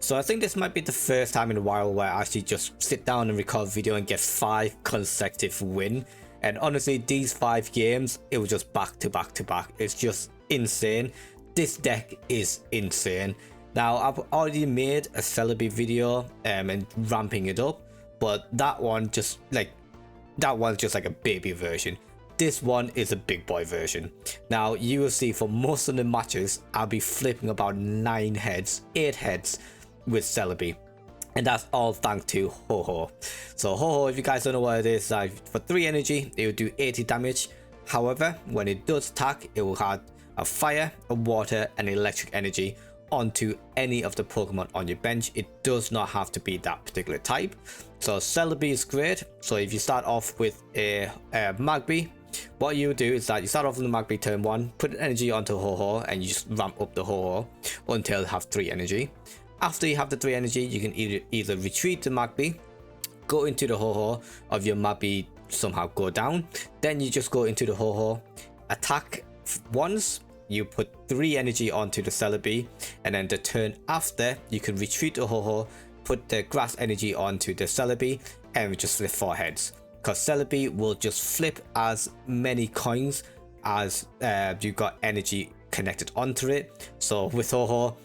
So I think this might be the first time in a while where I actually just sit down and record a video and get 5 consecutive wins. And honestly, these 5 games, it was just back to back to back. It's just insane. This deck is insane. Now, I've already made a CELEBI video and ramping it up, but that one's just like a baby version. This one is a big boy version. Now, you will see for most of the matches, I'll be flipping about 9 heads, 8 heads with CELEBI. And that's all thanks to Ho-Ho. So Ho-Ho, if you guys don't know what it is, for 3 energy, it will do 80 damage. However, when it does attack, it will have a fire, a water, and electric energy onto any of the Pokemon on your bench. It does not have to be that particular type. So CELEBI is great. So if you start off with a Magby, what you do is that you start off with the Magby turn 1, put energy onto Ho-Ho, and you just ramp up the Ho-Ho until you have 3 energy. After you have the 3 energy, you can either retreat the Magby, go into the Ho-Ho of your Magby, somehow go down, then you just go into the Ho-Ho, attack once, you put 3 energy onto the CELEBI, and then the turn after, you can retreat the Ho-Ho, put the grass energy onto the CELEBI, and just flip 4 heads. Because CELEBI will just flip as many coins as you've got energy connected onto it. So with Ho-Ho,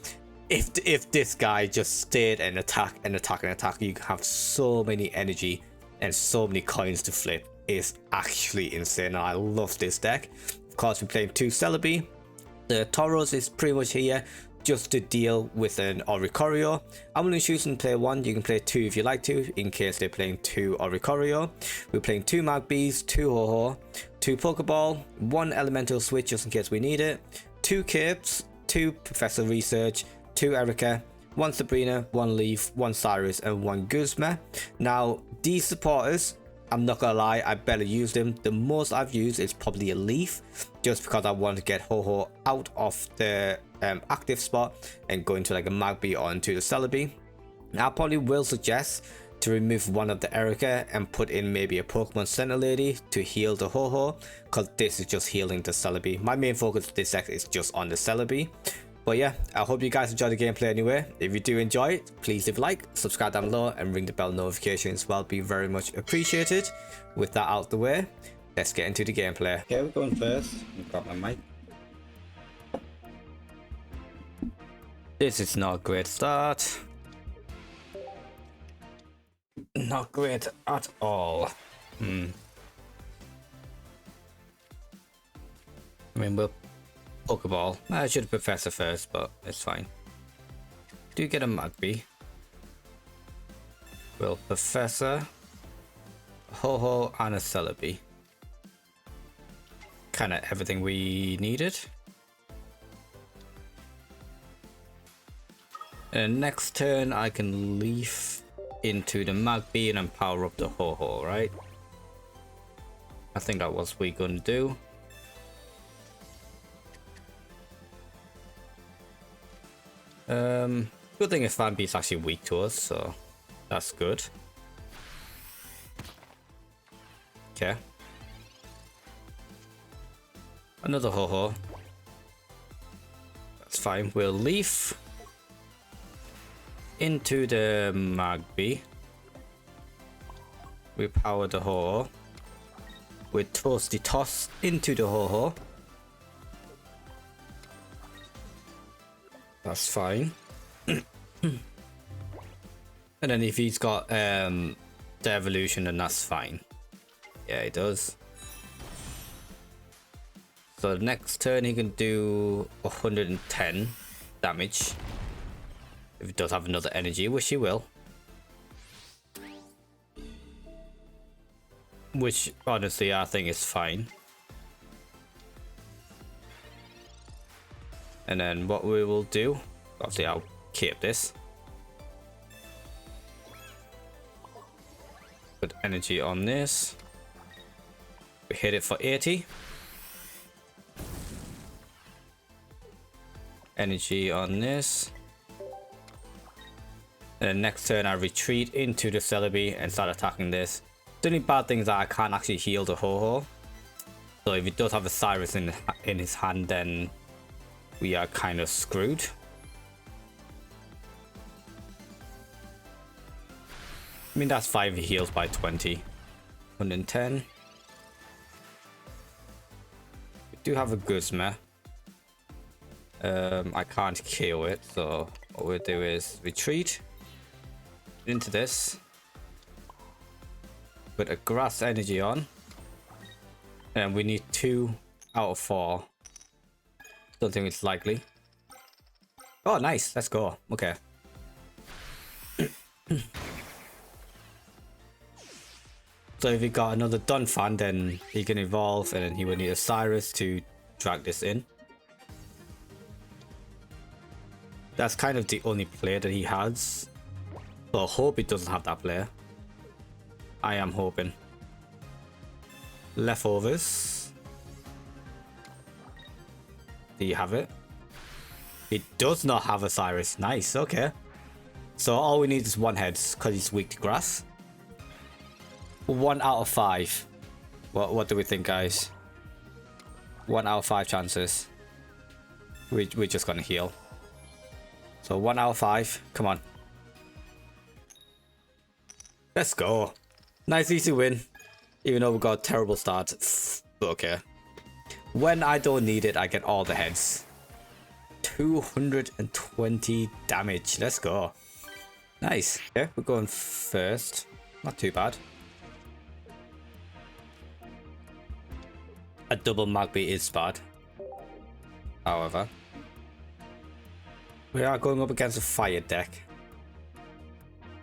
if this guy just stayed and attack and attack and attack, you have so many energy and so many coins to flip. It's actually insane. I love this deck. Of course, we're playing 2 CELEBI. The Tauros is pretty much here just to deal with an Oricorio. I'm going to choose and play 1. You can play 2 if you like to, in case they're playing 2 Oricorio. We're playing 2 Magbys, 2 Ho-Ho, 2 Pokeball, 1 Elemental Switch just in case we need it, 2 Capes, 2 Professor Research, 2 Erica, 1 Sabrina, 1 Leaf, 1 Cyrus, and 1 Guzma. Now, these supporters, I'm not gonna lie, I better use them. The most I've used is probably a Leaf, just because I want to get Ho-Ho out of the active spot and go into like a Magby or into the CELEBI. I probably will suggest to remove one of the Erica and put in maybe a Pokemon Center Lady to heal the Ho-Ho, because this is just healing the CELEBI. My main focus this deck is just on the CELEBI. But yeah, I hope you guys enjoy the gameplay anyway. If you do enjoy it, please leave a like, subscribe down below, and ring the bell notifications as well. Be very much appreciated. With that out the way, let's get into the gameplay. Okay, we're going first. I've got my mic. This is not a great start. Not great at all. I mean, we'll Pokeball. I should Professor first, but it's fine. Do get a Magby. Well, Professor, Ho-Ho, and a CELEBI. Kinda everything we needed. And next turn, I can leaf into the Magby and then power up the Ho-Ho, right? I think that was what we're gonna do. Good thing is Fanby's actually weak to us, so that's good. Okay. Another Ho-Ho. That's fine. We'll leaf into the Magby. We power the Ho-Ho. We Toasty Toss into the Ho-Ho. That's fine. And then if he's got the evolution, then that's fine. Yeah, he does. So next turn he can do 110 damage. If he does have another energy, which he will. Which honestly I think is fine. And then what we will do, obviously I'll keep this. Put energy on this. We hit it for 80. Energy on this. And then next turn I retreat into the CELEBI and start attacking this. The only bad thing is that I can't actually heal the Ho-Ho. So if he does have a Cyrus in his hand, then we are kind of screwed. I mean, that's 5 heals by 20. 110. We do have a Guzma. I can't KO it, so what we'll do is retreat into this. Put a grass energy on. And we need 2 out of 4. Don't think it's likely. Oh, nice. Let's go. Okay. So if he got another Dunfan, then he can evolve, and then he will need a Cyrus to drag this in. That's kind of the only player that he has. So I hope he doesn't have that player. I am hoping. Leftovers. Do you have it? He does not have a Cyrus. Nice, okay. So all we need is 1 heads because he's weak to grass. 1 out of 5. What do we think, guys? 1 out of 5 chances. We're just gonna heal. So 1 out of 5. Come on. Let's go. Nice easy win. Even though we got a terrible start. Okay. When I don't need it, I get all the heads. 220 damage. Let's go. Nice. Okay, we're going first. Not too bad. A double Magby is bad. However, we are going up against a fire deck.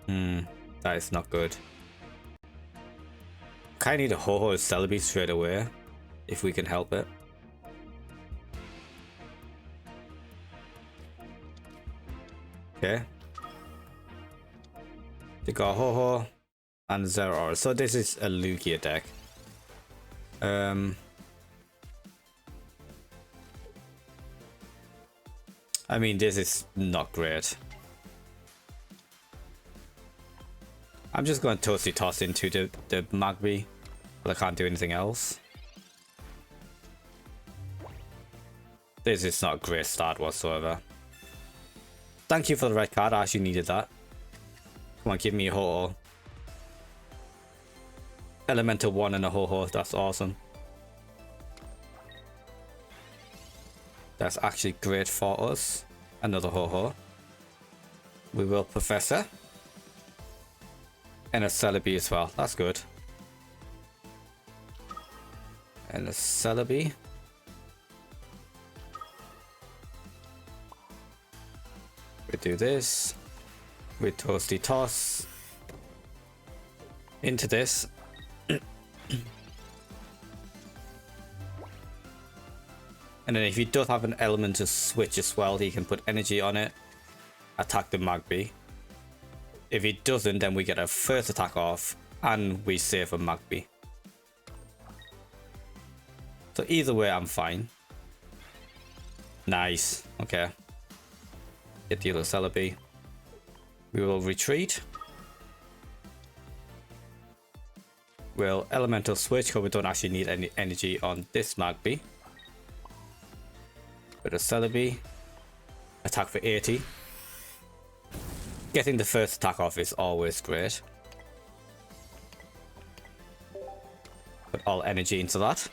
That is not good. Kind of need a Ho-Ho Celebi straight away, if we can help it. Okay. They got Ho-Ho and Zero. So this is a Lugia deck. I mean, this is not great. I'm just going to Toasty Toss into the Magby, but I can't do anything else. This is not a great start whatsoever. Thank you for the red card, I actually needed that. Come on, give me a Ho-Oh. Elemental 1 and a Ho-Oh, that's awesome. That's actually great for us. Another Ho-Oh. We will Professor. And a Celebi as well, that's good. And a Celebi. We do this. We Toasty Toss. Into this. And then if he does have an element to switch as well, he can put energy on it, attack the Magby. If he doesn't, then we get a first attack off, and we save a Magby. So either way, I'm fine. Nice. Okay. Get the other Celebi. We will retreat. We'll Elemental Switch, because we don't actually need any energy on this Magby. With a Celebi. Attack for 80. Getting the first attack off is always great. Put all energy into that.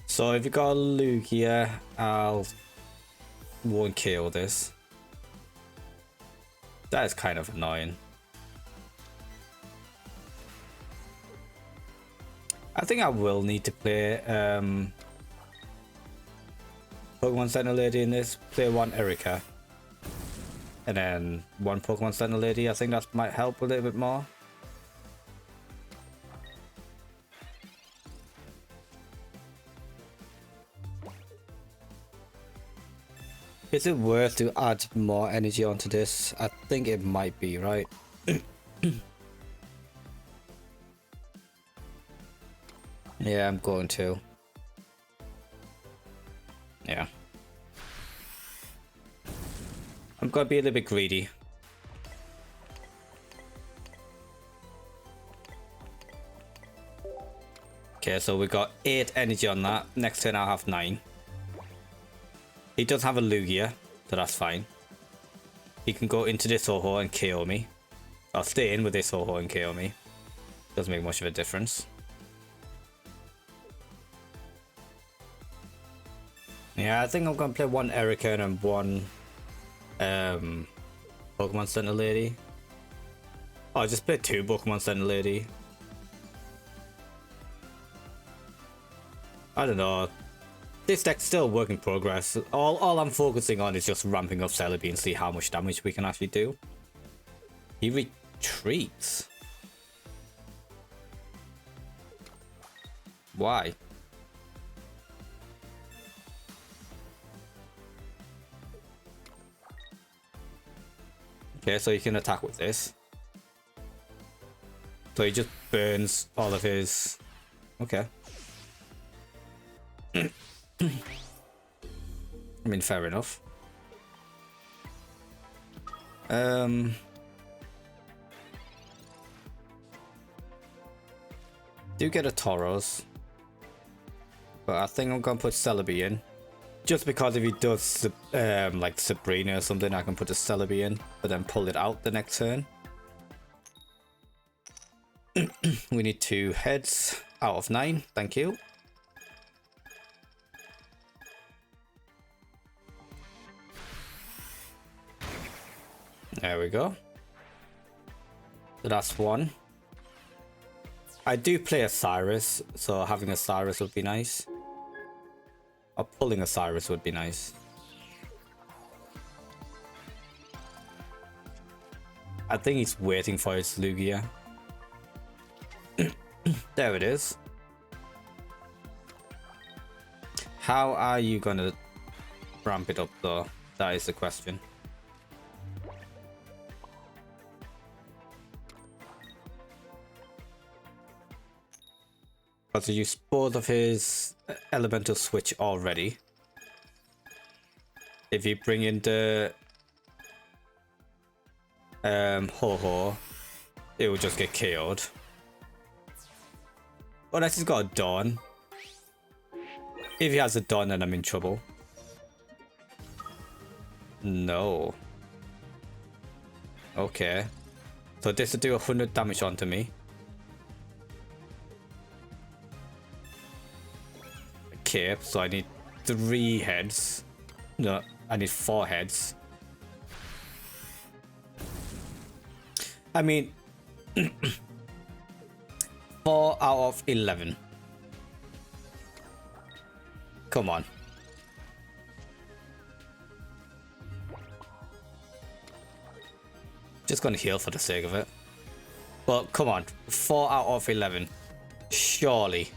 So if you got a Lugia, won't KO this. That is kind of annoying. I think I will need to play Pokemon Center Lady in this. Play 1 Erica. And then 1 Pokemon Center Lady. I think that might help a little bit more. Is it worth to add more energy onto this? I think it might be, right? Yeah, I'm going to. Yeah. I'm going to be a little bit greedy. Okay, so we got 8 energy on that. Next turn I'll have 9. He does have a Lugia. so that's fine. He can go into this Ho-Oh and KO me. I'll stay in with this Ho-Oh and KO me. Doesn't make much of a difference. Yeah, I think I'm gonna play one Erica and one Pokemon Center Lady. Oh, I just played 2 Pokemon Center Lady. I don't know. This deck's still a work in progress. All I'm focusing on is just ramping up Celebi and see how much damage we can actually do. He retreats. Why? Okay, so you can attack with this. So he just burns all of his... Okay. I mean, fair enough. Do get a Tauros. But I think I'm gonna put Celebi in. Just because if he does like Sabrina or something, I can put a Celebi in, but then pull it out the next turn. We need 2 heads out of 9. Thank you. There we go. So that's 1. I do play a Cyrus, so having a Cyrus would be nice. Or pulling a Cyrus would be nice. I think he's waiting for his Lugia. There it is. How are you gonna ramp it up though? That is the question. Because he used both of his elemental switch already. If you bring in the Ho-Oh, it will just get KO'd. Unless he's got a Dawn. If he has a Dawn, then I'm in trouble. No. Okay. So this will do 100 damage onto me. Okay, so I need 3 heads. No, I need 4 heads. I mean, 4 out of 11. Come on. Just gonna heal for the sake of it. But come on, 4 out of 11. Surely.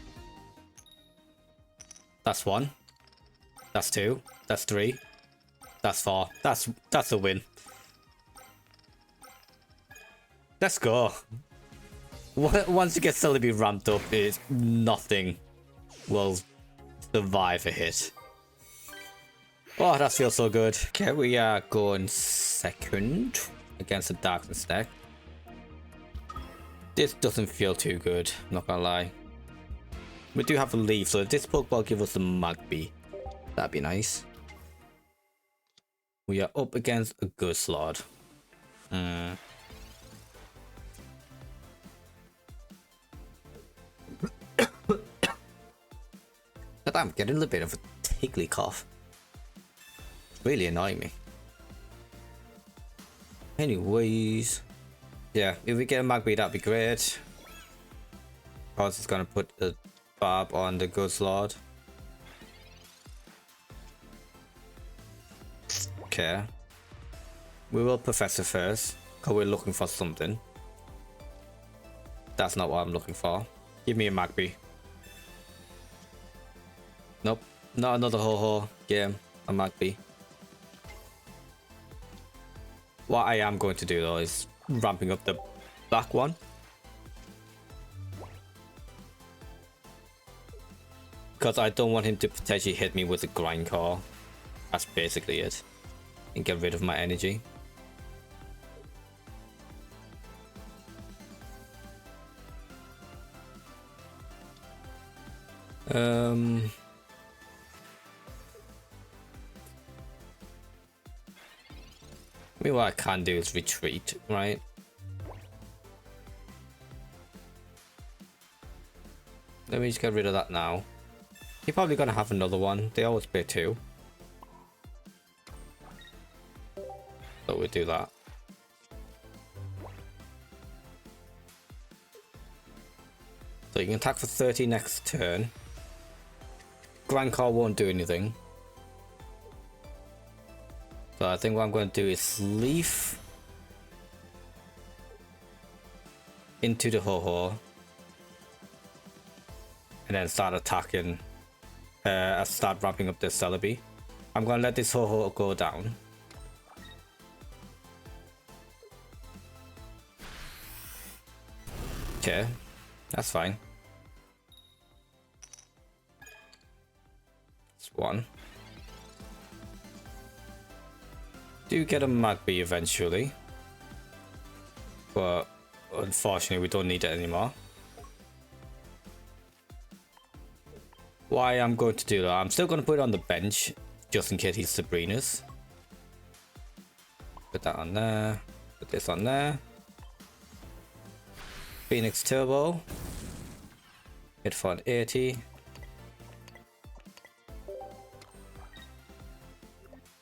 That's 1. That's 2. That's 3. That's 4. That's a win. Let's go. Once you get Celebi ramped up, nothing will survive a hit. Oh, that feels so good. Okay, we are going second against the Darkness deck. This doesn't feel too good, not gonna lie. We do have a leaf, so if this Pokeball give us a Magby, that'd be nice. We are up against a Guzlord. I'm getting a little bit of a tickly cough. It's really annoying me. Anyways, yeah, if we get a Magby, that'd be great. Because it's gonna put a barb on the Guzlord. Okay. We will Professor first, because we're looking for something. That's not what I'm looking for. Give me a Magby. Nope, not another Ho-Oh. Game, a Magby. What I am going to do though is ramping up the back one. Because I don't want him to potentially hit me with a Grindcore. That's basically it. And get rid of my energy. I mean, what I can do is retreat, right? Let me just get rid of that now. You're probably gonna have another one. They always play two. So we'll do that. So you can attack for 30 next turn. Grankar won't do anything. So I think what I'm going to do is Leaf into the Ho-Ho and then start attacking. Start ramping up this Celebi. I'm going to let this Ho-Ho go down. Okay, that's fine. That's one. Do get a Magby eventually, but unfortunately we don't need it anymore. Why I'm going to do that, I'm still going to put it on the bench just in case he's Sabrina's. Put that on there, put this on there. Phoenix Turbo, hit for an 80.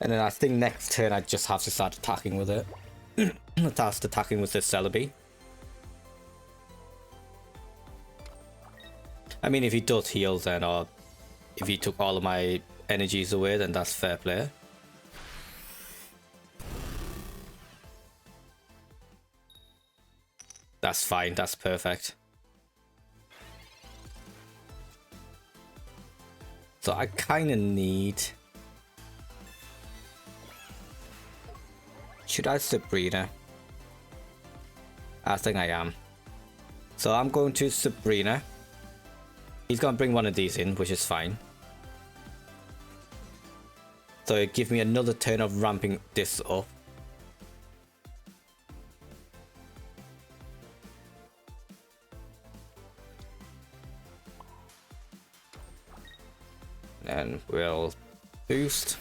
And then I think next turn I just have to start attacking with it. Start attacking with this Celebi. I mean, if he does heal then, or if he took all of my energies away, then that's fair play. That's fine, that's perfect. So I kind of need... Should I Sabrina? I think I am. So I'm going to Sabrina. He's going to bring one of these in, which is fine. So it gives me another turn of ramping this up. And we'll boost.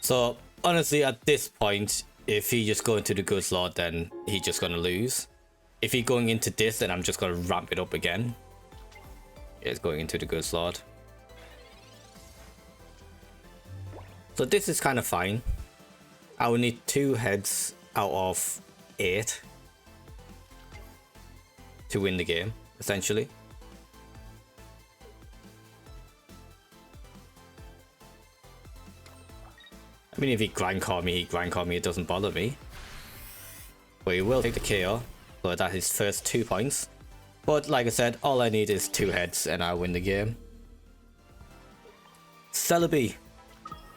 So honestly, at this point, if he just go into the good slot, then he's just gonna lose. If he going into this, then I'm just gonna ramp it up again. Yeah, it's going into the good slot. So this is kind of fine. I will need 2 heads out of 8 to win the game, essentially. I mean, if he Grankar me, it doesn't bother me. But he will take the KO, so that's his first 2 points. But like I said, all I need is 2 heads and I win the game. Celebi,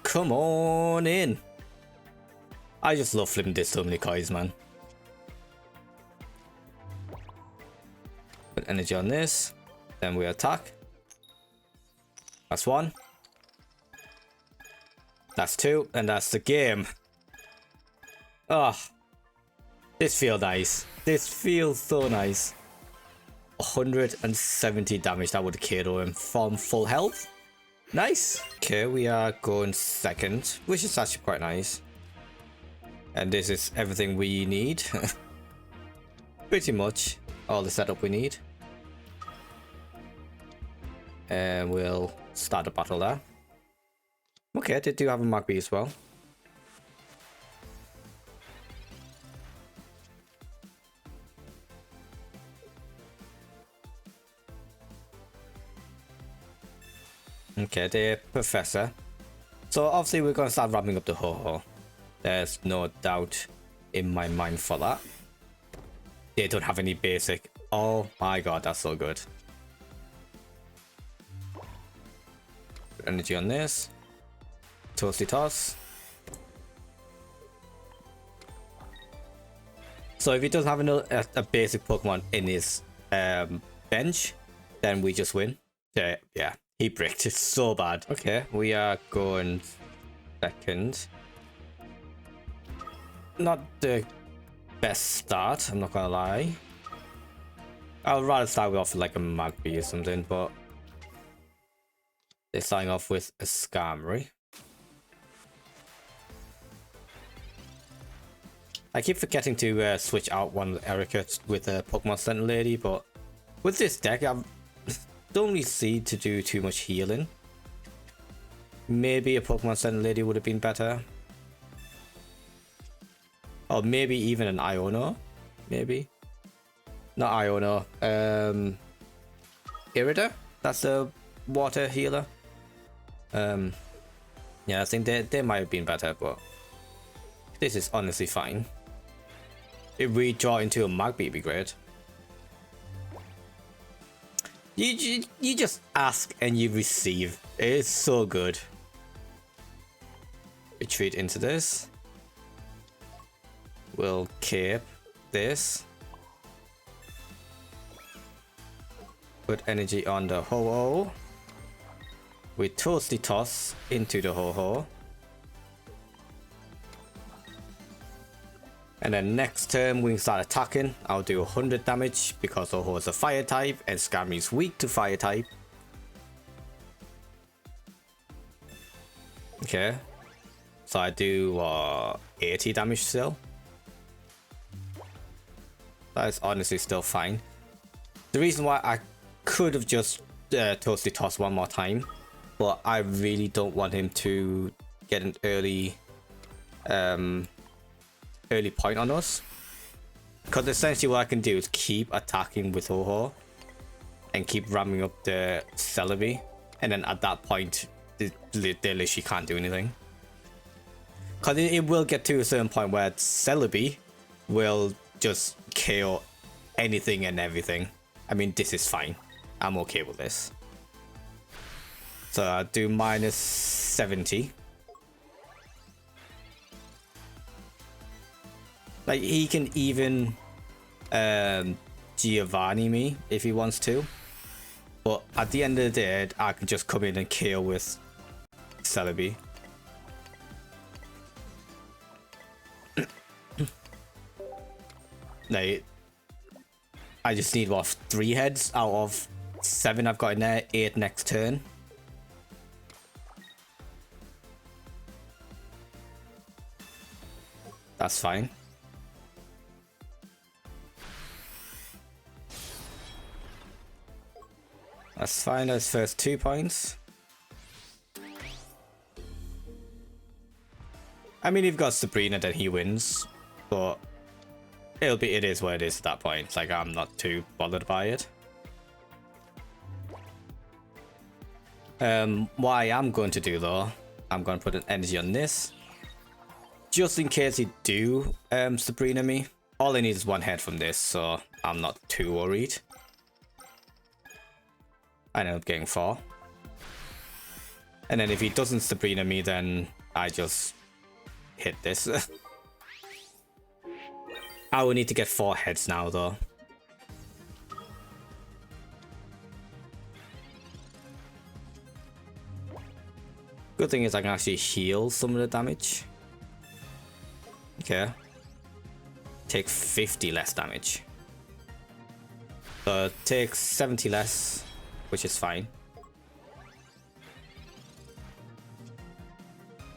come on in. I just love flipping this so many coins, man. Put energy on this, then we attack. That's 1. That's 2, and that's the game. Oh, this feels nice. This feels so nice. 170 damage, that would KO him from full health. Nice. Okay, we are going second, which is actually quite nice. And this is everything we need. Pretty much all the setup we need. And we'll start the battle there. Okay, they do have a Magby as well. Okay, the Professor. So obviously we're going to start ramping up the Ho-Ho. There's no doubt in my mind for that. They don't have any basic. Oh my god, that's so good. Energy on this. Toasty toss. So if he doesn't have a basic Pokemon in his bench, then we just win. Yeah, he bricked it so bad. Okay, we are going second. Not the best start, I'm not gonna lie. I'd rather start off with like a Magby or something, but They're starting off with a Skarmory. I keep forgetting to switch out one Erica with a Pokemon Center Lady, but with this deck, I don't really see to do too much healing. Maybe a Pokemon Center Lady would have been better. Or maybe even an Iono. Maybe. Not Iono. Irida? That's a water healer. Yeah, I think they might have been better, but this is honestly fine. If we draw into a Magby, it'd be great. You just ask and you receive. It's so good. Retreat into this. We'll keep this. Put energy on the Ho-Oh. We Toasty Toss into the Ho-Oh. And then next turn we start attacking. I'll do 100 damage because Ho-Oh is a fire type and Skarmory is weak to fire type. Okay. So I do 80 damage still. That is honestly still fine. The reason why I could have just Toasty Toss one more time, but I really don't want him to get an early point on us, because essentially what I can do is keep attacking with Ho-Oh and keep ramming up the Celebi, and then at that point they literally can't do anything, because it will get to a certain point where Celebi will just KO anything and everything. I mean, this is fine. I'm okay with this. So I do minus 70. Like, he can even Giovanni me if he wants to. But at the end of the day, I can just come in and KO with Celebi. Like, I just need, what, 3 heads out of 7 I've got in there, 8 next turn. That's fine. That's fine, those first 2 points. I mean, if you've got Sabrina, then he wins, but it is what it is at that point. Like, I'm not too bothered by it. What I am going to do though, I'm going to put an energy on this, just in case he do Sabrina me. All I need is 1 head from this, so I'm not too worried. I end up getting 4. And then if he doesn't Sabrina me, then I just hit this. I will need to get 4 heads now though. Good thing is I can actually heal some of the damage. Okay. Take 50 less damage. So take 70 less, which is fine.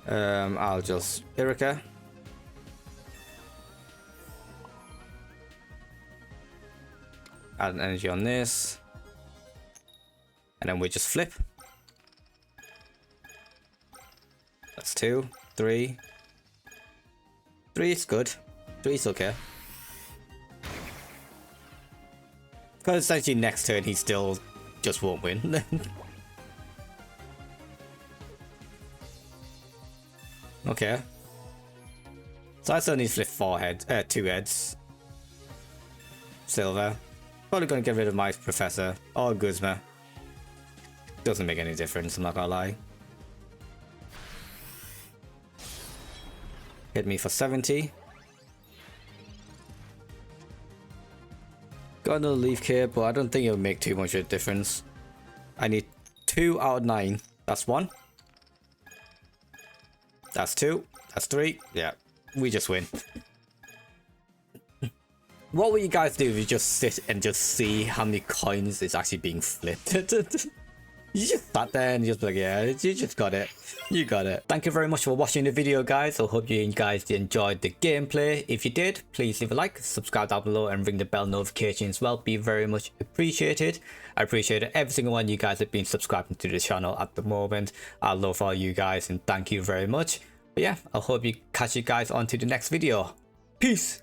I'll just Erica. Add an energy on this. And then we just flip. That's 2, 3. 3 is good. 3 is okay. Because essentially next turn he still just won't win. Okay. So I still need to flip 4 heads, 2 heads. Silver. Probably gonna get rid of my Professor or Guzma. Doesn't make any difference, I'm not gonna lie. Hit me for 70. Got another Leaf Care, but I don't think it'll make too much of a difference. I need 2 out of 9. That's 1. That's 2. That's 3. Yeah, we just win. What would you guys do if you just sit and just see how many coins is actually being flipped? You just sat there and just like, yeah, you just got it. You got it. Thank you very much for watching the video, guys. I hope you guys enjoyed the gameplay. If you did, please leave a like, subscribe down below, and ring the bell notification as well. Be very much appreciated. I appreciate every single one of you guys have been subscribing to the channel at the moment. I love all you guys and thank you very much. But yeah, I hope you catch you guys on to the next video. Peace.